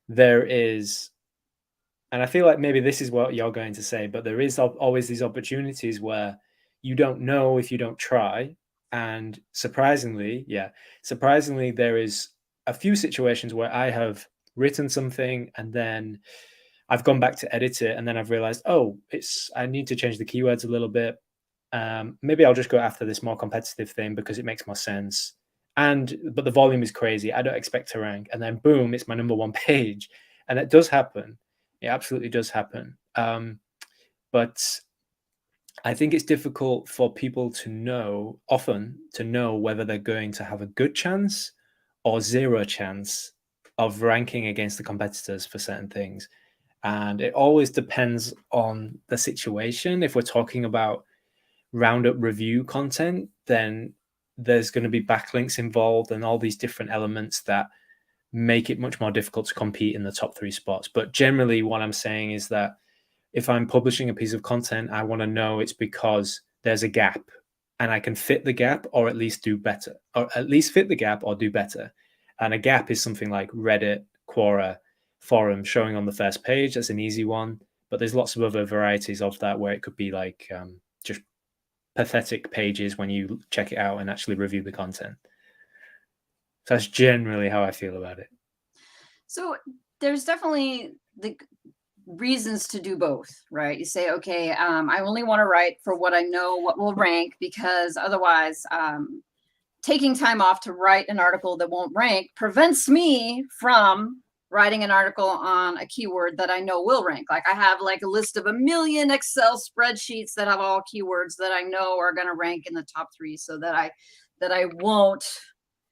there is, and I feel like maybe this is what you're going to say, but there is always these opportunities where you don't know if you don't try. And surprisingly, there is a few situations where I have written something and then I've gone back to edit it and then I've realized, oh, I need to change the keywords a little bit. Maybe I'll just go after this more competitive thing because it makes more sense. But the volume is crazy. I don't expect to rank. And then boom, it's my number 1 page. And it does happen. It absolutely does happen. But I think it's difficult for people often to know whether they're going to have a good chance or 0 chance of ranking against the competitors for certain things. And it always depends on the situation. If we're talking about roundup review content, then there's going to be backlinks involved and all these different elements that make it much more difficult to compete in the top 3 spots. But generally what I'm saying is that if I'm publishing a piece of content, I want to know it's because there's a gap and I can fit the gap or at least do better, or at least fit the gap or do better. And a gap is something like Reddit, Quora, forum showing on the first page. That's an easy one. But there's lots of other varieties of that where it could be like just pathetic pages when you check it out and actually review the content. So that's generally how I feel about it. So there's definitely the reasons to do both, right? You say, okay, I only want to write for what I know what will rank, because otherwise taking time off to write an article that won't rank prevents me from writing an article on a keyword that I know will rank. Like I have like a list of 1 million Excel spreadsheets that have all keywords that I know are going to rank in the top 3, so that I won't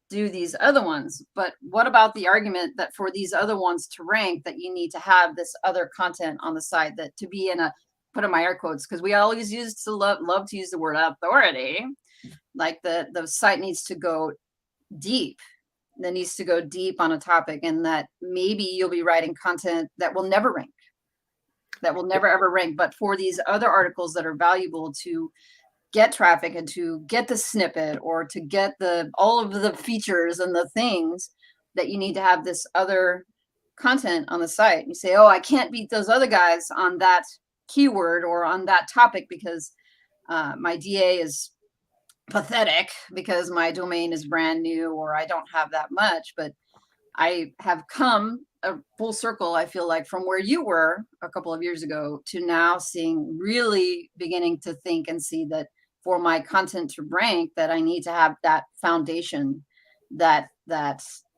do these other ones. But what about the argument that for these other ones to rank, that you need to have this other content on the side, that to be in a, put in my air quotes, because we always used to love to use the word authority, like the site needs to go deep. That needs to go deep on a topic, and that maybe you'll be writing content that will never rank, that will never ever rank. But for these other articles that are valuable to get traffic and to get the snippet or to get all of the features and the things that you need to have this other content on the site. You say, oh, I can't beat those other guys on that keyword or on that topic because my DA is pathetic because my domain is brand new or I don't have that much. But I have come a full circle, I feel like, from where you were a couple of years ago to now seeing, really beginning to think and see that for my content to rank, that I need to have that foundation, that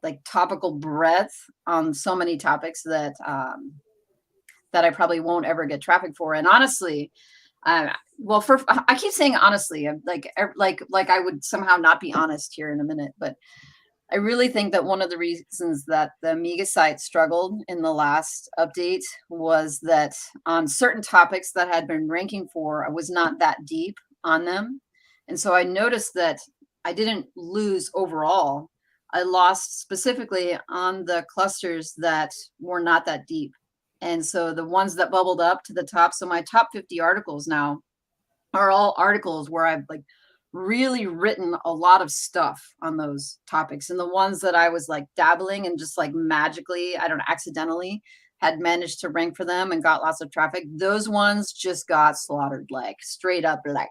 like topical breadth on so many topics that that I probably won't ever get traffic for. And honestly, well, I keep saying honestly, like I would somehow not be honest here in a minute, but I really think that one of the reasons that the Amiga site struggled in the last update was that on certain topics that had been ranking for, I was not that deep on them. And so I noticed that I didn't lose overall. I lost specifically on the clusters that were not that deep. And so the ones that bubbled up to the top, so my top 50 articles now are all articles where I've like really written a lot of stuff on those topics. And the ones that I was like dabbling and just like magically, I don't know, accidentally had managed to rank for them and got lots of traffic, those ones just got slaughtered, like straight up, like.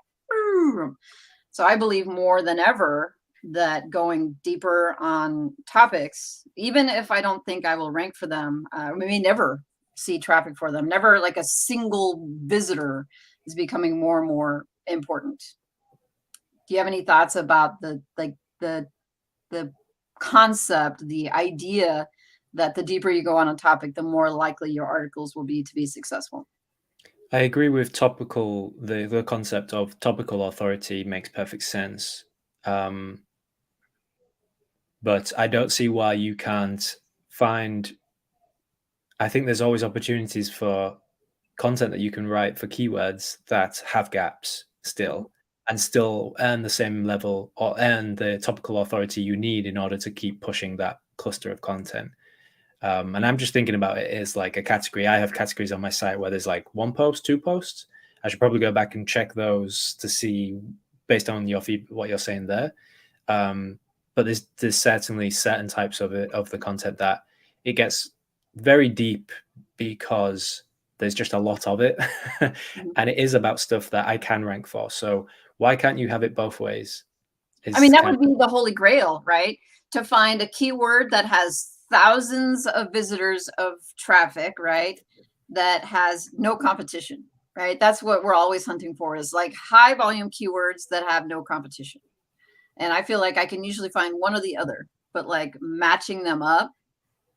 So I believe more than ever that going deeper on topics, even if I don't think I will rank for them, we may never see traffic for them. Never like a single visitor is becoming more and more important. Do you have any thoughts about the concept, the idea that the deeper you go on a topic, the more likely your articles will be to be successful? I agree with topical. The concept of topical authority makes perfect sense. But I don't see why you can't find. I think there's always opportunities for content that you can write for keywords that have gaps still, and still earn the same level or earn the topical authority you need in order to keep pushing that cluster of content. And I'm just thinking about it as like a category. I have categories on my site where there's like 1 post, 2 posts. I should probably go back and check those to see, based on your what you're saying there. But there's certainly certain types of the content that it gets very deep because there's just a lot of it. And it is about stuff that I can rank for. So why can't you have it both ways? I mean, that would be the holy grail, right? To find a keyword that has thousands of visitors of traffic, right? That has no competition, right? That's what we're always hunting for, is like high volume keywords that have no competition. And I feel like I can usually find one or the other, but like matching them up.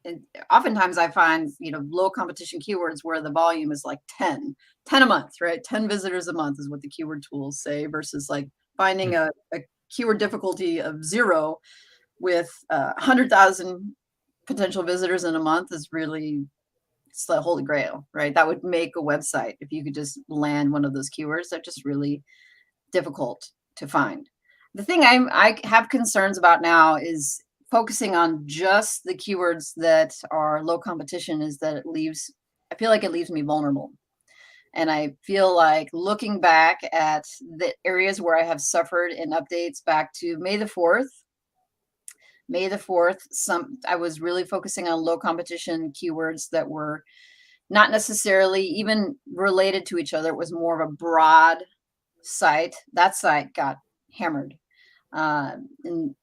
And oftentimes I find, low competition keywords where the volume is like 10 a month, right? 10 visitors a month is what the keyword tools say, versus like finding a keyword difficulty of 0 with 100,000 potential visitors in a month is really, it's the holy grail, right? That would make a website if you could just land one of those keywords. They're just really difficult to find. The thing I have concerns about now is focusing on just the keywords that are low competition, is that I feel like it leaves me vulnerable. And I feel like looking back at the areas where I have suffered in updates back to May the 4th, I was really focusing on low competition keywords that were not necessarily even related to each other. It was more of a broad site. That site got hammered. And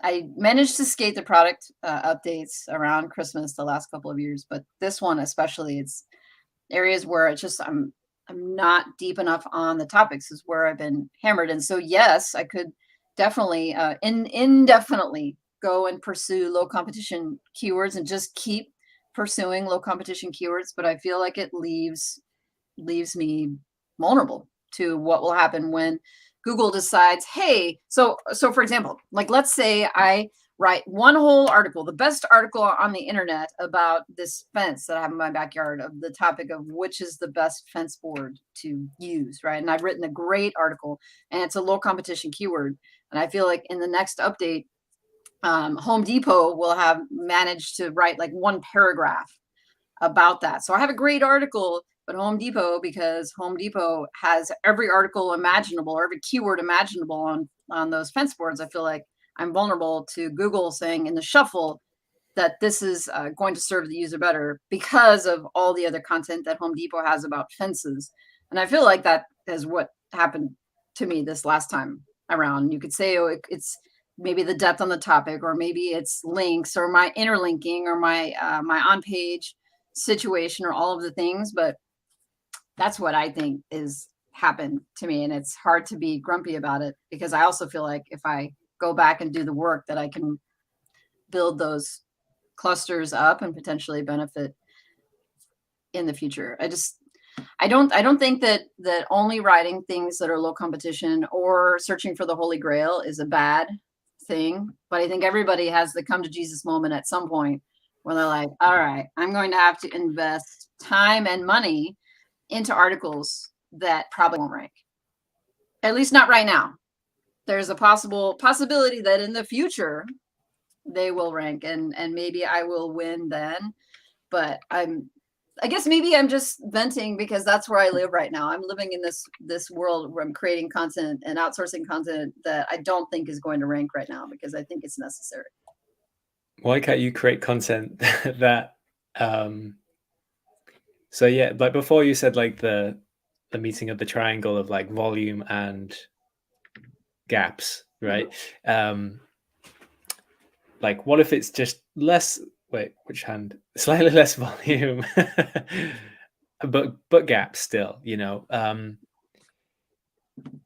I managed to skate the product updates around Christmas the last couple of years, but this one especially, it's areas where it's just I'm not deep enough on the topics is where I've been hammered. And so yes, I could definitely indefinitely go and pursue low competition keywords and just keep pursuing low competition keywords, but I feel like it leaves me vulnerable to what will happen when Google decides, hey, so for example, like let's say I write one whole article, the best article on the internet about this fence that I have in my backyard, of the topic of which is the best fence board to use, right? And I've written a great article and it's a low competition keyword. And I feel like in the next update, Home Depot will have managed to write like one paragraph about that. So I have a great article But Home Depot, because Home Depot has every article imaginable, or every keyword imaginable on those fence boards, I feel like I'm vulnerable to Google saying in the shuffle that this is going to serve the user better because of all the other content that Home Depot has about fences. And I feel like that is what happened to me this last time around. You could say, oh, it's maybe the depth on the topic, or maybe it's links, or my interlinking, or my my on-page situation, or all of the things. But that's what I think is happened to me. And it's hard to be grumpy about it, because I also feel like if I go back and do the work, that I can build those clusters up and potentially benefit in the future. I don't think that only writing things that are low competition or searching for the holy grail is a bad thing, but I think everybody has the come to Jesus moment at some point where they're like, all right, I'm going to have to invest time and money into articles that probably won't rank. At least not right now. There's a possibility that in the future they will rank, and maybe I will win then. But I guess maybe I'm just venting because that's where I live right now. I'm living in this world where I'm creating content and outsourcing content that I don't think is going to rank right now, because I think it's necessary. Why can't you create content that so yeah, like before you said like the meeting of the triangle of like volume and gaps, right? Like what if it's just less, wait, which hand? Slightly less volume, but gaps still, you know.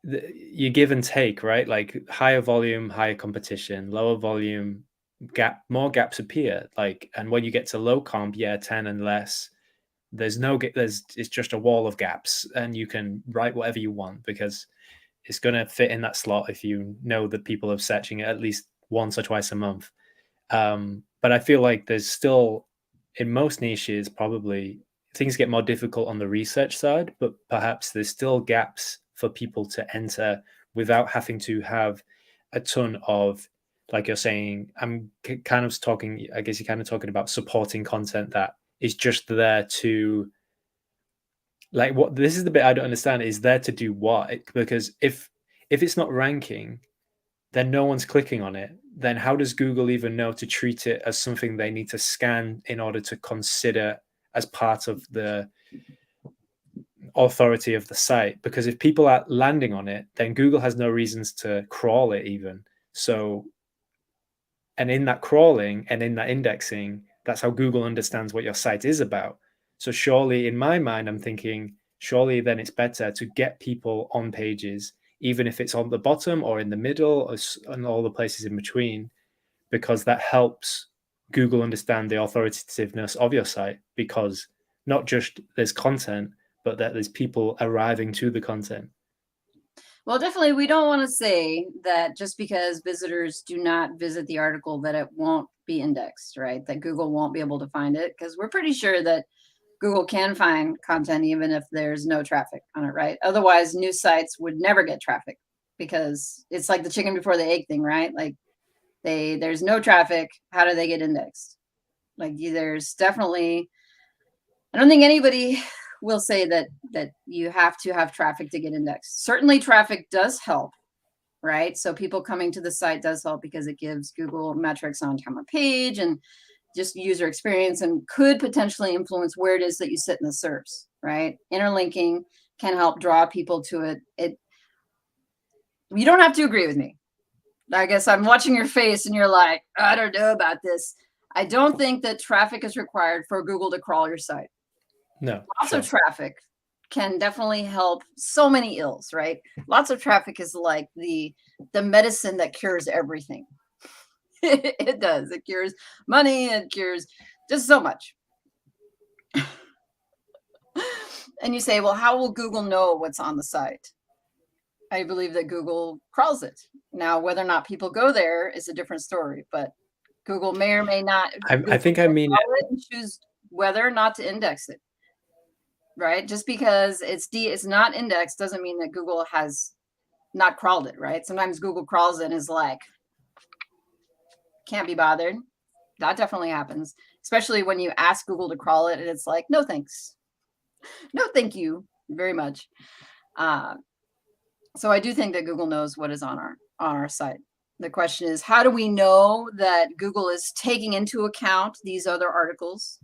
You give and take, right? Like higher volume, higher competition, lower volume, more gaps appear. Like, and when you get to low comp, yeah, 10 and less, it's just a wall of gaps, and you can write whatever you want because it's going to fit in that slot if you know that people are searching it at least once or twice a month. But I feel like there's still, in most niches, probably things get more difficult on the research side, but perhaps there's still gaps for people to enter without having to have a ton of, like you're saying, I'm kind of talking, I guess you're kind of talking about supporting content that is just there to, like, what this is the bit I don't understand, is there to do what? Because if it's not ranking, then no one's clicking on it. Then how does Google even know to treat it as something they need to scan in order to consider as part of the authority of the site? Because if people are landing on it, then Google has no reasons to crawl it even. So, and in that crawling and in that indexing, that's how Google understands what your site is about. So surely, in my mind, I'm thinking, surely then it's better to get people on pages, even if it's on the bottom or in the middle and all the places in between, because that helps Google understand the authoritativeness of your site, because not just there's content, but that there's people arriving to the content. Well, definitely, we don't want to say that just because visitors do not visit the article that it won't be indexed, right? That Google won't be able to find it, because we're pretty sure that Google can find content even if there's no traffic on it, right? Otherwise, news sites would never get traffic, because it's like the chicken before the egg thing, right? Like there's no traffic. How do they get indexed? Like there's definitely, I don't think anybody will say that you have to have traffic to get indexed. Certainly traffic does help, right? So people coming to the site does help, because it gives Google metrics on time on page and just user experience, and could potentially influence where it is that you sit in the SERPs, right? Interlinking can help draw people to it. You don't have to agree with me. I guess I'm watching your face and you're like, I don't know about this. I don't think that traffic is required for Google to crawl your site. No. Lots of traffic can definitely help so many ills, right? Lots of traffic is like the medicine that cures everything. It does. It cures money. It cures just so much. And you say, well, how will Google know what's on the site? I believe that Google crawls it. Now, whether or not people go there is a different story, but Google may or may not. I think I mean it and choose whether or not to index it, right? Just because it's not indexed doesn't mean that Google has not crawled it, right? Sometimes Google crawls it and is like, can't be bothered. That definitely happens, especially when you ask Google to crawl it and it's like, no thanks. No, thank you very much. So I do think that Google knows what is on our site. The question is, how do we know that Google is taking into account these other articles?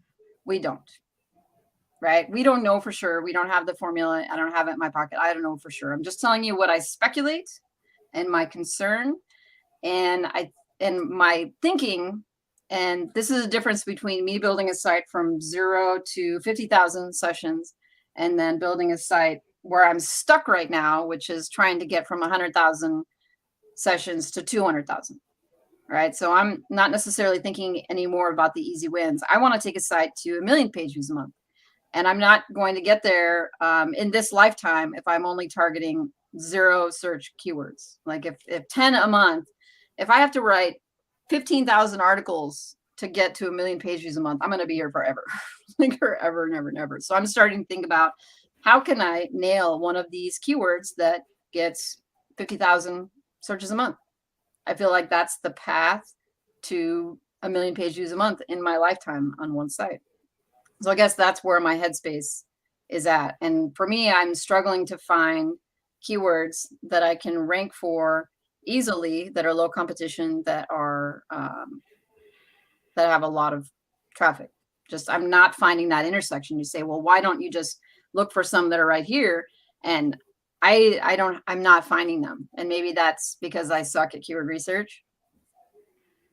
We don't, right? We don't know for sure. We don't have the formula. I don't have it in my pocket. I don't know for sure. I'm just telling you what I speculate and my concern and my thinking. And this is a difference between me building a site from 0 to 50,000 sessions and then building a site where I'm stuck right now, which is trying to get from 100,000 sessions to 200,000. Right. So I'm not necessarily thinking anymore about the easy wins. I want to take a site to 1 million page views a month. And I'm not going to get there in this lifetime if I'm only targeting 0 search keywords. Like if 10 a month, if I have to write 15,000 articles to get to 1 million page views a month, I'm going to be here forever, like forever, never, never. So I'm starting to think about how can I nail one of these keywords that gets 50,000 searches a month. I feel like that's the path to 1 million page views a month in my lifetime on one site. So I guess that's where my headspace is at. And for me, I'm struggling to find keywords that I can rank for easily, that are low competition, that are that have a lot of traffic. Just I'm not finding that intersection. You say, well, why don't you just look for some that are right here? And I'm not finding them. And maybe that's because I suck at keyword research,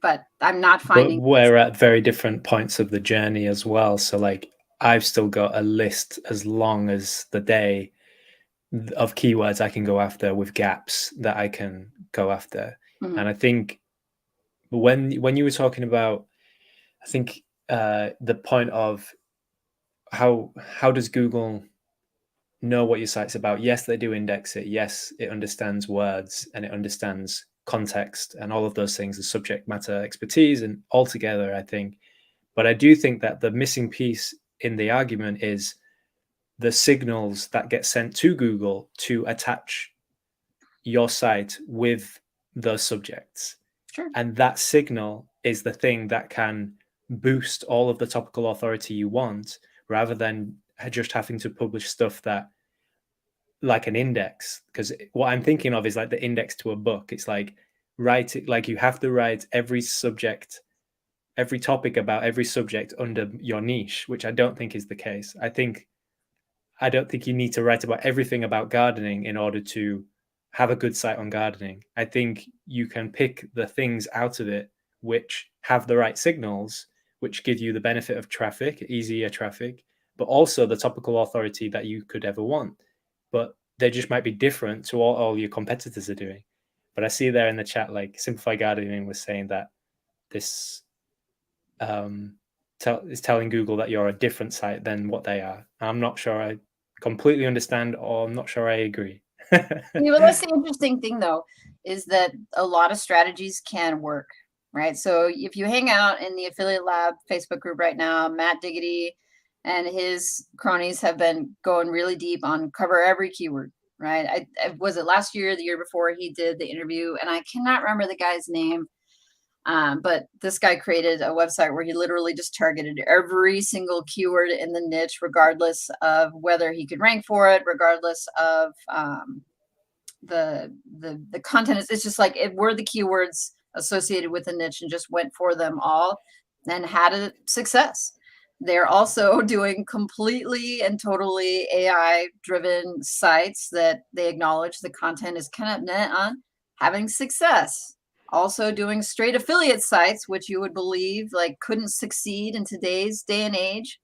but I'm not finding. But we're at very different points of the journey as well. So like I've still got a list as long as the day of keywords I can go after with gaps that I can go after. Mhm. And I think when you were talking about, I think the point of how does Google know what your site's about? Yes, they do index it. Yes, it understands words and it understands context and all of those things, the subject matter expertise and altogether, I think. But I do think that the missing piece in the argument is the signals that get sent to Google to attach your site with those subjects. Sure. And that signal is the thing that can boost all of the topical authority you want, rather than just having to publish stuff that, like an index. Because what I'm thinking of is like the index to a book. It's like write it, like you have to write every subject, every topic about every subject under your niche, which I don't think is the case. I don't think you need to write about everything about gardening in order to have a good site on gardening. I think you can pick the things out of it which have the right signals, which give you the benefit of traffic, easier traffic, but also the topical authority that you could ever want. But they just might be different to what all your competitors are doing. But I see there in the chat, like Simplify Gardening was saying that this is telling Google that you're a different site than what they are. I'm not sure I completely understand, or I'm not sure I agree. Well, that's the interesting thing, though, is that a lot of strategies can work, right? So if you hang out in the Affiliate Lab Facebook group right now, Matt Diggity and his cronies have been going really deep on cover every keyword, right? Was it last year, the year before, he did the interview, and I cannot remember the guy's name. But this guy created a website where he literally just targeted every single keyword in the niche, regardless of whether he could rank for it, regardless of the content. It's just like it were the keywords associated with the niche and just went for them all and had a success. They're also doing completely and totally AI driven sites that they acknowledge the content is kind of net on, having success. Also doing straight affiliate sites, which you would believe like couldn't succeed in today's day and age,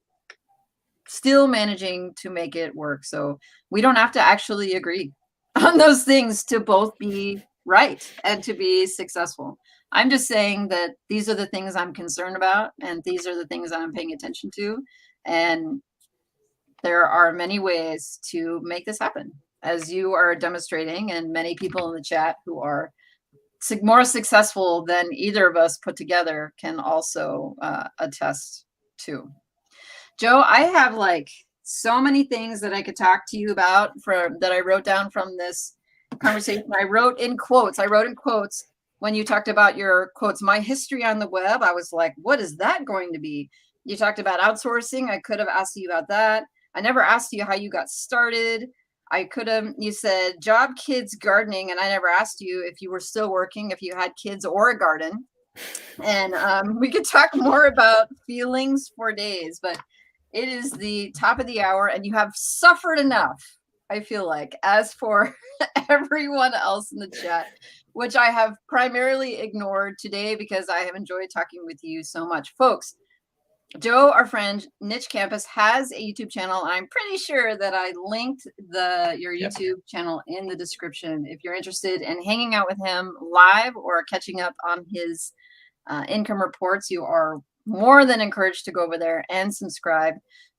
still managing to make it work. So we don't have to actually agree on those things to both be right and to be successful. I'm just saying that these are the things I'm concerned about, and these are the things I'm paying attention to. And there are many ways to make this happen, as you are demonstrating, and many people in the chat who are more successful than either of us put together can also attest to. Joe, I have like so many things that I could talk to you about that I wrote down from this conversation. I wrote in quotes when you talked about your quotes, my history on the web. I was like, what is that going to be? You talked about outsourcing. I could have asked you about that. I never asked you how you got started. You said job, kids, gardening, and I never asked you if you were still working, if you had kids or a garden. And we could talk more about feelings for days, but it is the top of the hour and you have suffered enough, I feel like. As for everyone else in the chat, which I have primarily ignored today because I have enjoyed talking with you so much. Folks, Joe, our friend, Niche Campus, has a YouTube channel. I'm pretty sure that I linked your YouTube channel in the description. If you're interested in hanging out with him live or catching up on his income reports, you are more than encouraged to go over there and subscribe.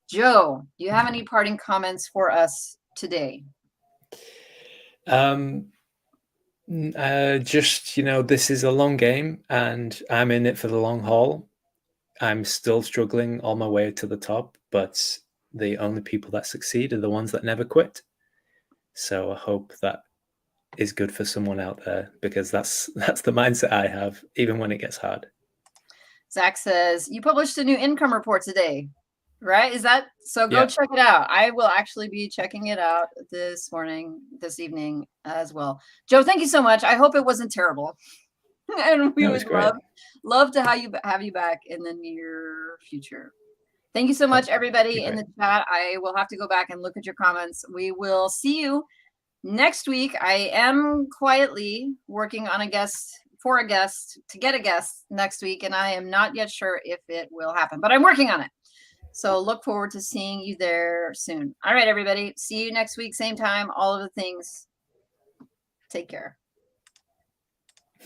Joe, do you have any parting comments for us today? Just, this is a long game and I'm in it for the long haul. I'm still struggling on my way to the top, but the only people that succeed are the ones that never quit. So I hope that is good for someone out there, because that's the mindset I have, even when it gets hard. Zach says, you published a new income report today, right? Is that so? Go check it out. I will actually be checking it out this evening as well. Joe, thank you so much. I hope it wasn't terrible. And we would love to have you back in the near future. Thank you so much, everybody in the chat. I will have to go back and look at your comments. We will see you next week. I am quietly working on to get a guest next week, and I am not yet sure if it will happen, but I'm working on it. So look forward to seeing you there soon. All right, everybody. See you next week, same time, all of the things. Take care.